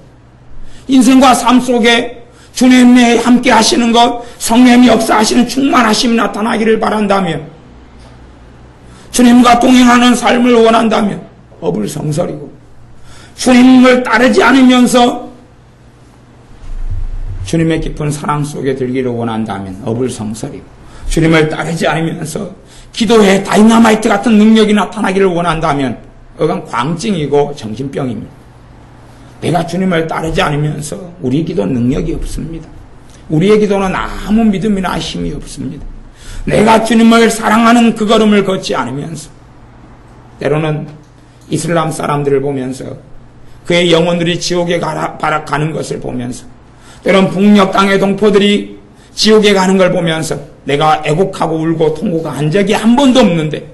인생과 삶 속에 주님이 함께 하시는 것, 성령이 역사하시는 충만하심이 나타나기를 바란다면, 주님과 동행하는 삶을 원한다면 어불성설이고, 주님을 따르지 않으면서 주님의 깊은 사랑 속에 들기를 원한다면 어불성설이고, 주님을 따르지 않으면서 기도에 다이너마이트 같은 능력이 나타나기를 원한다면 그건 광증이고 정신병입니다. 내가 주님을 따르지 않으면서 우리 기도 능력이 없습니다. 우리의 기도는 아무 믿음이나 힘이 없습니다. 내가 주님을 사랑하는 그 걸음을 걷지 않으면서, 때로는 이슬람 사람들을 보면서 그의 영혼들이 지옥에 가는 것을 보면서, 때로는 북녘 땅의 동포들이 지옥에 가는 걸 보면서 내가 애곡하고 울고 통곡한 적이 한 번도 없는데,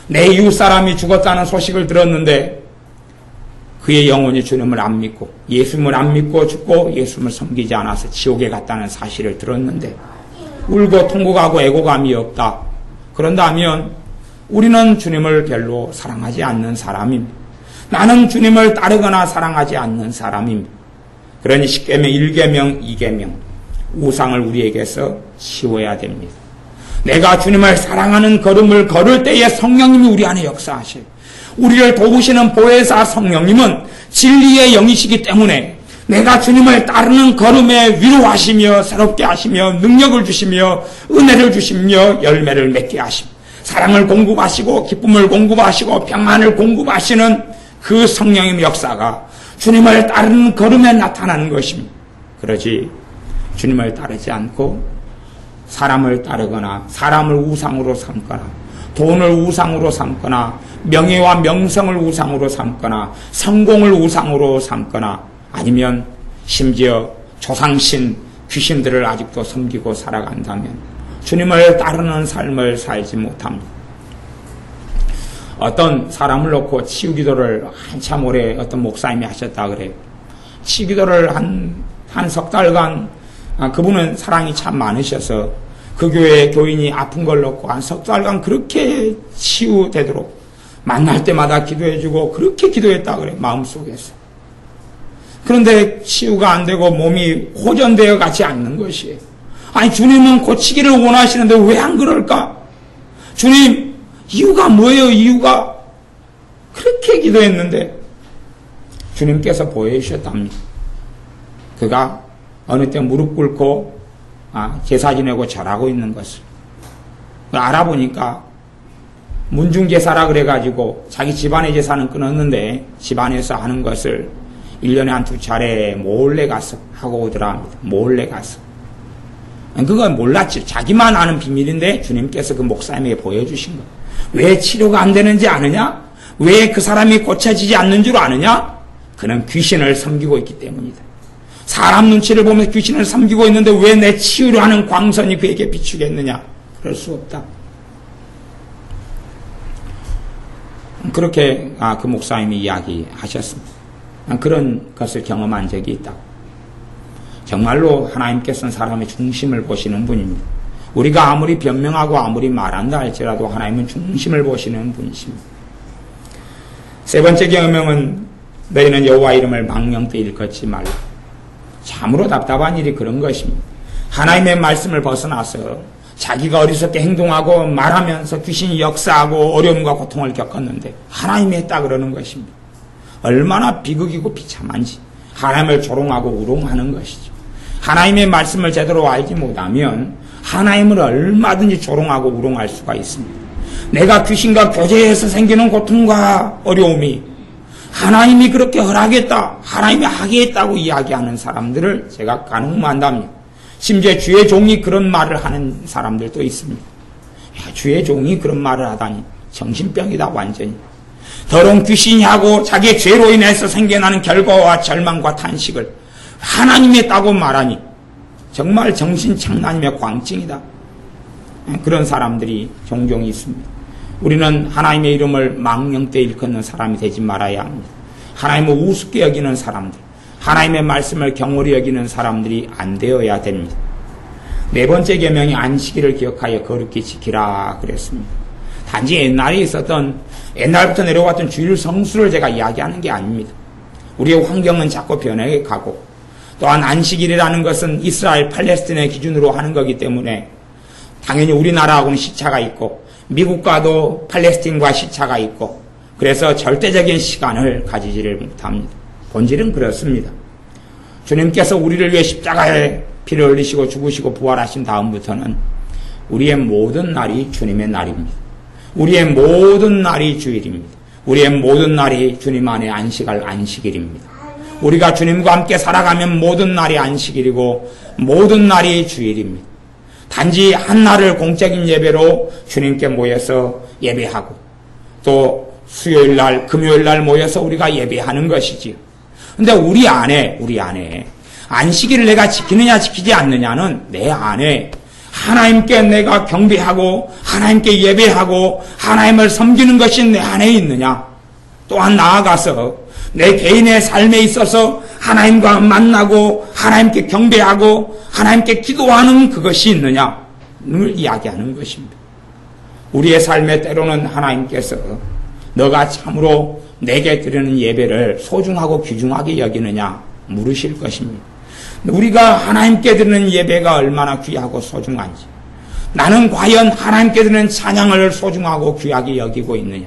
내 이웃 사람이 죽었다는 소식을 들었는데 그의 영혼이 주님을 안 믿고, 예수님을 안 믿고 죽고 예수님을 섬기지 않아서 지옥에 갔다는 사실을 들었는데 울고 통곡하고 애고감이 없다. 그런다면 우리는 주님을 별로 사랑하지 않는 사람입니다. 나는 주님을 따르거나 사랑하지 않는 사람입니다. 그러니 10계명, 1계명, 2계명 우상을 우리에게서 치워야 됩니다. 내가 주님을 사랑하는 걸음을 걸을 때에 성령님이 우리 안에 역사하셔요. 우리를 도우시는 보혜사 성령님은 진리의 영이시기 때문에 내가 주님을 따르는 걸음에 위로하시며 새롭게 하시며 능력을 주시며 은혜를 주시며 열매를 맺게 하시며 사랑을 공급하시고 기쁨을 공급하시고 평안을 공급하시는 그 성령님의 역사가 주님을 따르는 걸음에 나타나는 것입니다. 그러지 주님을 따르지 않고 사람을 따르거나 사람을 우상으로 삼거나 돈을 우상으로 삼거나 명예와 명성을 우상으로 삼거나 성공을 우상으로 삼거나 아니면 심지어 조상신, 귀신들을 아직도 섬기고 살아간다면 주님을 따르는 삶을 살지 못합니다. 어떤 사람을 놓고 치유기도를 한참 오래 어떤 목사님이 하셨다 그래요. 치유기도를 한 석 달간 그분은 사랑이 참 많으셔서 그 교회 교인이 아픈 걸 놓고 한 석 달간 그렇게 치유되도록 만날 때마다 기도해주고 그렇게 기도했다 그래 마음속에서. 그런데 치유가 안 되고 몸이 호전되어 가지 않는 것이에요. 아니 주님은 고치기를 원하시는데 왜 안 그럴까? 주님 이유가 뭐예요? 이유가 그렇게 기도했는데 주님께서 보여주셨답니다. 그가 어느 때 무릎 꿇고 제사 지내고 절하고 있는 것을 알아보니까 문중제사라 그래가지고 자기 집안의 제사는 끊었는데 집안에서 하는 것을 1년에 한 2차례 몰래 가서 하고 오더라 합니다. 몰래 가서. 그건 몰랐지. 자기만 아는 비밀인데 주님께서 그 목사님에게 보여주신 거예요. 왜 치료가 안 되는지 아느냐? 왜 그 사람이 고쳐지지 않는 줄 아느냐? 그는 귀신을 섬기고 있기 때문이다. 사람 눈치를 보면서 귀신을 섬기고 있는데 왜 내 치유를 하는 광선이 그에게 비추겠느냐? 그럴 수 없다. 그렇게 그 목사님이 이야기하셨습니다. 그런 것을 경험한 적이 있다고. 정말로 하나님께서는 사람의 중심을 보시는 분입니다. 우리가 아무리 변명하고 아무리 말한다 할지라도 하나님은 중심을 보시는 분이십니다. 세 번째 계명은 너희는 여호와 이름을 망령되이 일컫지 말라. 참으로 답답한 일이 그런 것입니다. 하나님의 말씀을 벗어나서 자기가 어리석게 행동하고 말하면서 귀신이 역사하고 어려움과 고통을 겪었는데 하나님이 했다 그러는 것입니다. 얼마나 비극이고 비참한지 하나님을 조롱하고 우롱하는 것이죠. 하나님의 말씀을 제대로 알지 못하면 하나님을 얼마든지 조롱하고 우롱할 수가 있습니다. 내가 귀신과 교제해서 생기는 고통과 어려움이 하나님이 그렇게 허락했다, 하나님이 하게 했다고 이야기하는 사람들을 제가 가늠한답니다. 심지어 주의 종이 그런 말을 하는 사람들도 있습니다. 야, 주의 종이 그런 말을 하다니 정신병이다 완전히. 더러운 귀신이 하고 자기의 죄로 인해서 생겨나는 결과와 절망과 탄식을 하나님이 했다고 말하니 정말 정신장난이며 광증이다. 그런 사람들이 종종 있습니다. 우리는 하나님의 이름을 망령되이 일컫는 사람이 되지 말아야 합니다. 하나님을 우습게 여기는 사람들, 하나님의 말씀을 경홀히 여기는 사람들이 안 되어야 됩니다. 네 번째 계명이 안식일을 기억하여 거룩히 지키라 그랬습니다. 단지 옛날에 있었던 옛날부터 내려왔던 주일 성수를 제가 이야기하는 게 아닙니다. 우리의 환경은 자꾸 변해가고 또한 안식일이라는 것은 이스라엘 팔레스틴의 기준으로 하는 거기 때문에 당연히 우리나라하고는 시차가 있고 미국과도 팔레스틴과 시차가 있고 그래서 절대적인 시간을 가지지를 못합니다. 본질은 그렇습니다. 주님께서 우리를 위해 십자가에 피를 흘리시고 죽으시고 부활하신 다음부터는 우리의 모든 날이 주님의 날입니다. 우리의 모든 날이 주일입니다. 우리의 모든 날이 주님 안에 안식할 안식일입니다. 우리가 주님과 함께 살아가면 모든 날이 안식일이고 모든 날이 주일입니다. 단지 한 날을 공적인 예배로 주님께 모여서 예배하고 또 수요일 날, 금요일 날 모여서 우리가 예배하는 것이지요. 근데 우리 안에 안식일을 내가 지키느냐 지키지 않느냐는 내 안에 하나님께 내가 경배하고 하나님께 예배하고 하나님을 섬기는 것이 내 안에 있느냐, 또한 나아가서 내 개인의 삶에 있어서 하나님과 만나고 하나님께 경배하고 하나님께 기도하는 그것이 있느냐를 이야기하는 것입니다. 우리의 삶에 때로는 하나님께서 너가 참으로 내게 드리는 예배를 소중하고 귀중하게 여기느냐 물으실 것입니다. 우리가 하나님께 드리는 예배가 얼마나 귀하고 소중한지, 나는 과연 하나님께 드리는 찬양을 소중하고 귀하게 여기고 있느냐,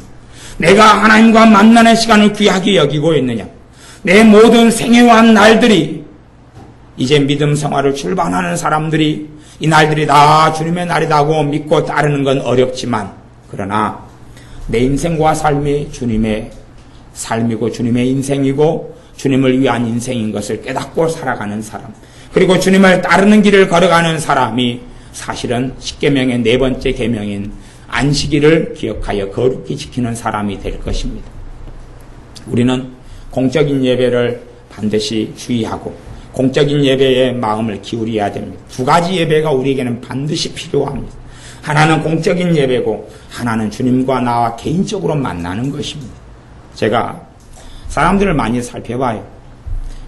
내가 하나님과 만나는 시간을 귀하게 여기고 있느냐, 내 모든 생애와 날들이 이제 믿음 생활을 출발하는 사람들이 이 날들이 다 주님의 날이라고 믿고 따르는 건 어렵지만, 그러나 내 인생과 삶이 주님의 삶이고 주님의 인생이고 주님을 위한 인생인 것을 깨닫고 살아가는 사람, 그리고 주님을 따르는 길을 걸어가는 사람이 사실은 십계명의 네 번째 계명인 안식일을 기억하여 거룩히 지키는 사람이 될 것입니다. 우리는 공적인 예배를 반드시 주의하고 공적인 예배에 마음을 기울여야 됩니다. 두 가지 예배가 우리에게는 반드시 필요합니다. 하나는 공적인 예배고 하나는 주님과 나와 개인적으로 만나는 것입니다. 제가 사람들을 많이 살펴봐요.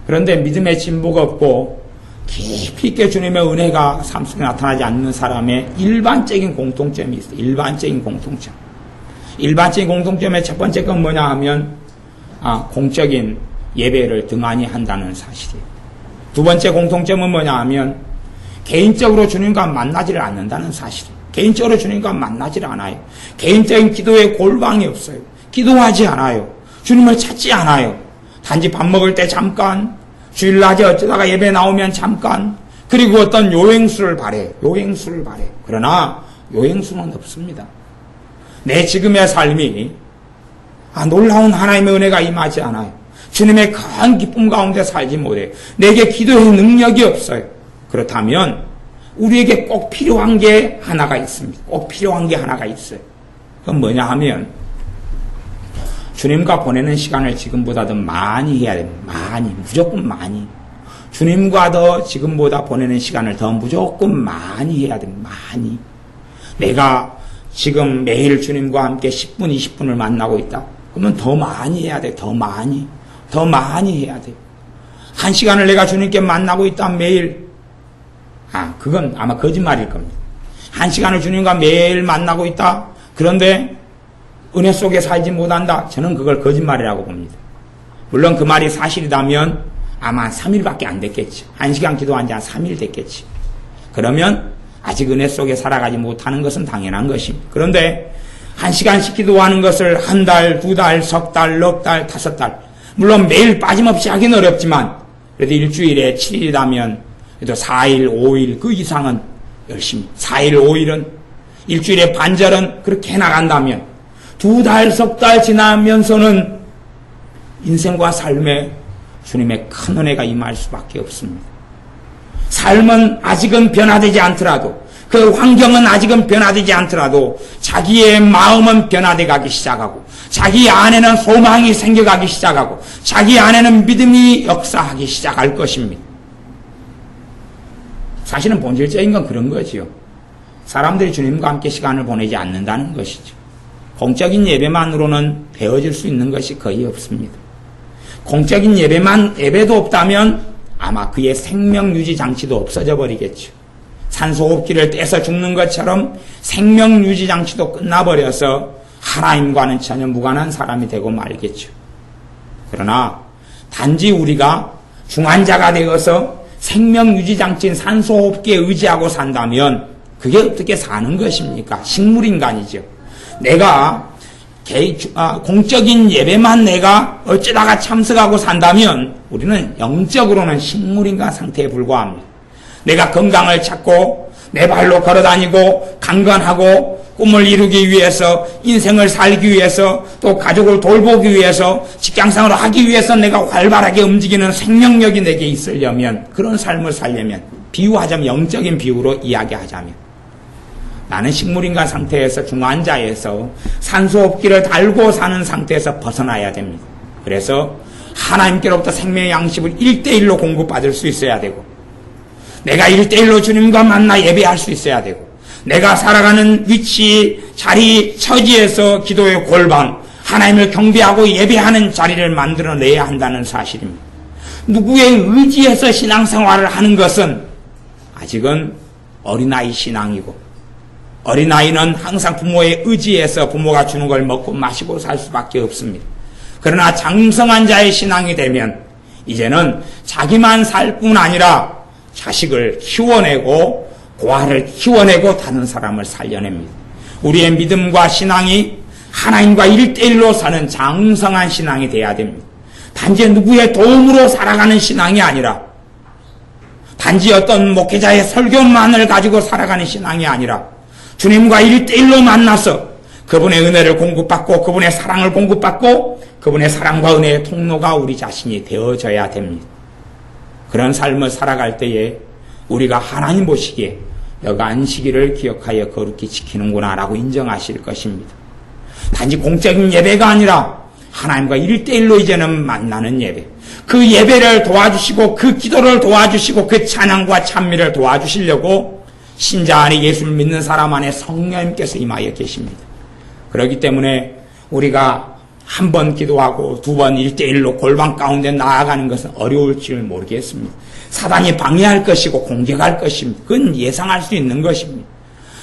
그런데 믿음의 진보가 없고 깊이 있게 주님의 은혜가 삶 속에 나타나지 않는 사람의 일반적인 공통점이 있어요. 일반적인 공통점. 일반적인 공통점의 첫 번째 건 뭐냐 하면 공적인 예배를 등한히 한다는 사실이에요. 두 번째 공통점은 뭐냐 하면 개인적으로 주님과 만나지를 않는다는 사실이에요. 개인적으로 주님과 만나지를 않아요. 개인적인 기도에 골방이 없어요. 기도하지 않아요. 주님을 찾지 않아요. 단지 밥 먹을 때 잠깐, 주일낮에 어쩌다가 예배 나오면 잠깐, 그리고 어떤 요행수를 바래. 요행수를 바래. 그러나 요행수는 없습니다. 내 지금의 삶이 놀라운 하나님의 은혜가 임하지 않아요. 주님의 큰 기쁨 가운데 살지 못해요. 내게 기도의 능력이 없어요. 그렇다면 우리에게 꼭 필요한 게 하나가 있습니다. 꼭 필요한 게 하나가 있어요. 그건 뭐냐 하면 주님과 보내는 시간을 지금보다 더 많이 해야 됩니다. 많이, 무조건 많이. 주님과 더 지금보다 보내는 시간을 더 무조건 많이 해야 됩니다. 많이. 내가 지금 매일 주님과 함께 10분, 20분을 만나고 있다. 그러면 더 많이 해야 돼. 더 많이. 더 많이 해야 돼. 1시간을 내가 주님께 만나고 있다. 매일. 그건 아마 거짓말일 겁니다. 1시간을 주님과 매일 만나고 있다. 그런데 은혜 속에 살지 못한다. 저는 그걸 거짓말이라고 봅니다. 물론 그 말이 사실이라면 아마 3일밖에 안 됐겠지. 1시간 기도한 지 한 3일 됐겠지. 그러면 아직 은혜 속에 살아가지 못하는 것은 당연한 것입니다. 그런데 1시간씩 기도하는 것을 한 달, 두 달, 석 달, 넉 달, 5달. 물론 매일 빠짐없이 하기는 어렵지만 그래도 일주일에 7일이라면 그래도 4일, 5일 그 이상은 열심히. 4일, 5일은 일주일에 반절은 그렇게 해나간다면 두 달, 석 달 지나면서는 인생과 삶에 주님의 큰 은혜가 임할 수밖에 없습니다. 삶은 아직은 변화되지 않더라도 그 환경은 아직은 변화되지 않더라도 자기의 마음은 변화되어 가기 시작하고 자기 안에는 소망이 생겨가기 시작하고 자기 안에는 믿음이 역사하기 시작할 것입니다. 사실은 본질적인 건 그런 거지요. 사람들이 주님과 함께 시간을 보내지 않는다는 것이죠. 공적인 예배만으로는 되어질 수 있는 것이 거의 없습니다. 공적인 예배도 없다면 아마 그의 생명유지 장치도 없어져 버리겠죠. 산소호흡기를 떼서 죽는 것처럼 생명유지 장치도 끝나버려서 하나님과는 전혀 무관한 사람이 되고 말겠죠. 그러나 단지 우리가 중환자가 되어서 생명유지 장치인 산소호흡기에 의지하고 산다면 그게 어떻게 사는 것입니까? 식물인간이죠. 내가 공적인 예배만 내가 어쩌다가 참석하고 산다면 우리는 영적으로는 식물인간 상태에 불과합니다. 내가 건강을 찾고 내 발로 걸어다니고 강건하고 꿈을 이루기 위해서 인생을 살기 위해서 또 가족을 돌보기 위해서 직장생활을 하기 위해서 내가 활발하게 움직이는 생명력이 내게 있으려면 그런 삶을 살려면 비유하자면 영적인 비유로 이야기하자면 나는 식물인간 상태에서 중환자에서 산소호흡기를 달고 사는 상태에서 벗어나야 됩니다. 그래서 하나님께로부터 생명의 양식을 1대1로 공급받을 수 있어야 되고 내가 1대1로 주님과 만나 예배할 수 있어야 되고 내가 살아가는 위치, 자리, 처지에서 기도의 골방, 하나님을 경배하고 예배하는 자리를 만들어내야 한다는 사실입니다. 누구의 의지에서 신앙생활을 하는 것은 아직은 어린아이 신앙이고 어린아이는 항상 부모의 의지에서 부모가 주는 걸 먹고 마시고 살 수밖에 없습니다. 그러나 장성한 자의 신앙이 되면 이제는 자기만 살 뿐 아니라 자식을 키워내고 고아를 키워내고 다른 사람을 살려냅니다. 우리의 믿음과 신앙이 하나님과 1대1로 사는 장성한 신앙이 돼야 됩니다. 단지 누구의 도움으로 살아가는 신앙이 아니라 단지 어떤 목회자의 설교만을 가지고 살아가는 신앙이 아니라 주님과 1대1로 만나서 그분의 은혜를 공급받고 그분의 사랑을 공급받고 그분의 사랑과 은혜의 통로가 우리 자신이 되어져야 됩니다. 그런 삶을 살아갈 때에 우리가 하나님 보시기에 너가 안식일을 기억하여 거룩히 지키는구나 라고 인정하실 것입니다. 단지 공적인 예배가 아니라 하나님과 1대1로 이제는 만나는 예배, 그 예배를 도와주시고 그 기도를 도와주시고 그 찬양과 찬미를 도와주시려고 신자 안에 예수를 믿는 사람 안에 성령님께서 임하여 계십니다. 그렇기 때문에 우리가 한 번 기도하고 두 번 1대1로 골방 가운데 나아가는 것은 어려울 줄 모르겠습니다. 사단이 방해할 것이고 공격할 것입니다. 그건 예상할 수 있는 것입니다.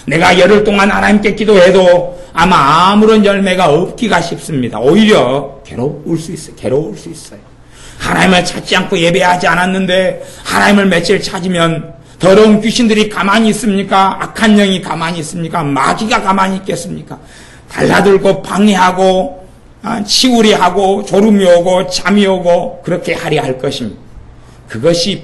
내가 열흘 동안 하나님께 기도해도 아마 아무런 열매가 없기가 쉽습니다. 오히려 괴로울 수 있어요. 하나님을 찾지 않고 예배하지 않았는데 하나님을 며칠 찾으면 더러운 귀신들이 가만히 있습니까? 악한 영이 가만히 있습니까? 마귀가 가만히 있겠습니까? 달라들고 방해하고 치우리 하고 졸음이 오고 잠이 오고 그렇게 하려 할 것입니다. 그것이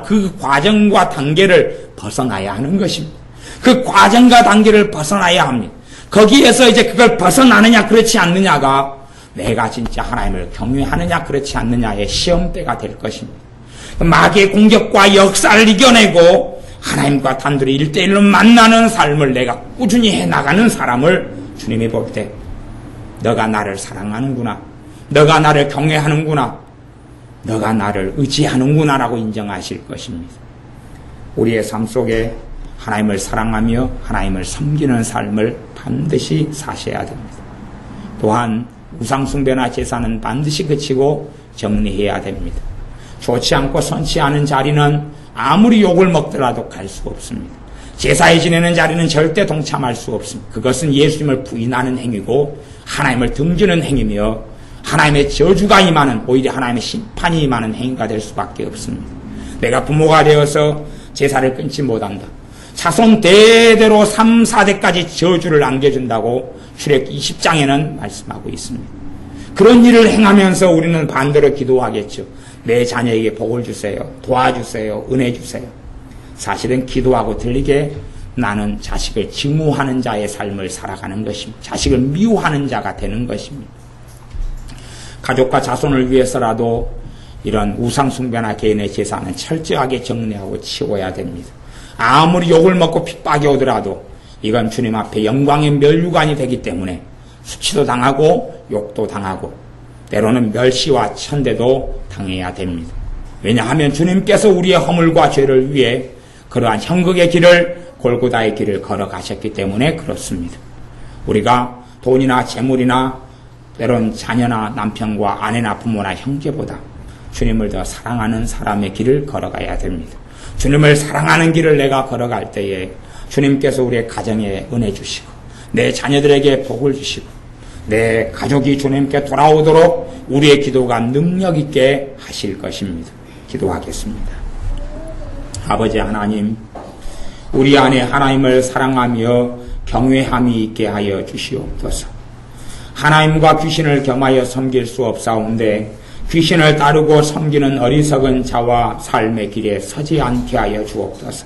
그 과정과 단계를 벗어나야 하는 것입니다. 그 과정과 단계를 벗어나야 합니다. 거기에서 이제 그걸 벗어나느냐 그렇지 않느냐가 내가 진짜 하나님을 경외하느냐 그렇지 않느냐의 시험대가 될 것입니다. 마귀의 공격과 역사를 이겨내고 하나님과 단둘이 1대1로 만나는 삶을 내가 꾸준히 해나가는 사람을 주님이 볼 때 너가 나를 사랑하는구나, 너가 나를 경외하는구나, 너가 나를 의지하는구나 라고 인정하실 것입니다. 우리의 삶 속에 하나님을 사랑하며 하나님을 섬기는 삶을 반드시 사셔야 됩니다. 또한 우상숭배나 제사는 반드시 그치고 정리해야 됩니다. 좋지 않고 선치 않은 자리는 아무리 욕을 먹더라도 갈 수가 없습니다. 제사에 지내는 자리는 절대 동참할 수 없습니다. 그것은 예수님을 부인하는 행위고 하나님을 등지는 행위며 하나님의 저주가 임하는, 오히려 하나님의 심판이 임하는 행위가 될 수밖에 없습니다. 내가 부모가 되어서 제사를 끊지 못한다. 자손 대대로 3, 4대까지 저주를 안겨준다고 출애굽기 20장에는 말씀하고 있습니다. 그런 일을 행하면서 우리는 반대로 기도하겠죠. 내 자녀에게 복을 주세요. 도와주세요. 은혜 주세요. 사실은 기도하고 들리게 나는 자식을 증오하는 자의 삶을 살아가는 것입니다. 자식을 미워하는 자가 되는 것입니다. 가족과 자손을 위해서라도 이런 우상숭배나 개인의 제사는 철저하게 정리하고 치워야 됩니다. 아무리 욕을 먹고 핍박이 오더라도 이건 주님 앞에 영광의 멸류관이 되기 때문에 수치도 당하고 욕도 당하고 때로는 멸시와 천대도 당해야 됩니다. 왜냐하면 주님께서 우리의 허물과 죄를 위해 그러한 형극의 길을, 골고다의 길을 걸어가셨기 때문에 그렇습니다. 우리가 돈이나 재물이나 때론 자녀나 남편과 아내나 부모나 형제보다 주님을 더 사랑하는 사람의 길을 걸어가야 됩니다. 주님을 사랑하는 길을 내가 걸어갈 때에 주님께서 우리의 가정에 은혜 주시고 내 자녀들에게 복을 주시고 내 가족이 주님께 돌아오도록 우리의 기도가 능력 있게 하실 것입니다. 기도하겠습니다. 아버지 하나님, 우리 안에 하나님을 사랑하며 경외함이 있게 하여 주시옵소서. 하나님과 귀신을 겸하여 섬길 수 없사온데 귀신을 따르고 섬기는 어리석은 자와 삶의 길에 서지 않게 하여 주옵소서.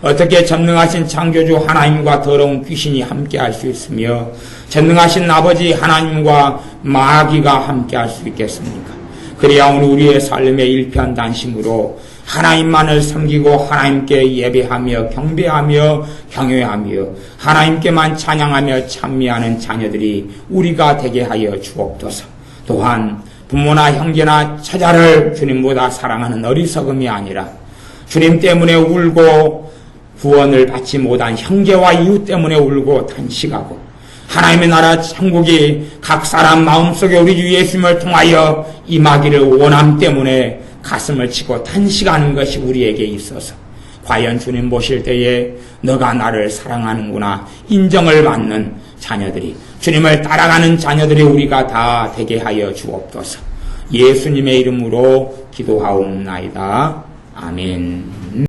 어떻게 전능하신 창조주 하나님과 더러운 귀신이 함께할 수 있으며 전능하신 아버지 하나님과 마귀가 함께할 수 있겠습니까? 그래야 오늘 우리의 삶의 일편단심으로 하나님만을 섬기고 하나님께 예배하며 경배하며 경외하며 하나님께만 찬양하며 찬미하는 자녀들이 우리가 되게 하여 주옵소서. 또한 부모나 형제나 처자를 주님보다 사랑하는 어리석음이 아니라 주님 때문에 울고 구원을 받지 못한 형제와 이웃 때문에 울고 탄식하고 하나님의 나라 천국이 각 사람 마음속에 우리 주 예수님을 통하여 임하기를 원함 때문에 가슴을 치고 탄식하는 것이 우리에게 있어서 과연 주님 보실 때에 너가 나를 사랑하는구나 인정을 받는 자녀들이 주님을 따라가는 자녀들이 우리가 다 되게 하여 주옵소서. 예수님의 이름으로 기도하옵나이다. 아멘.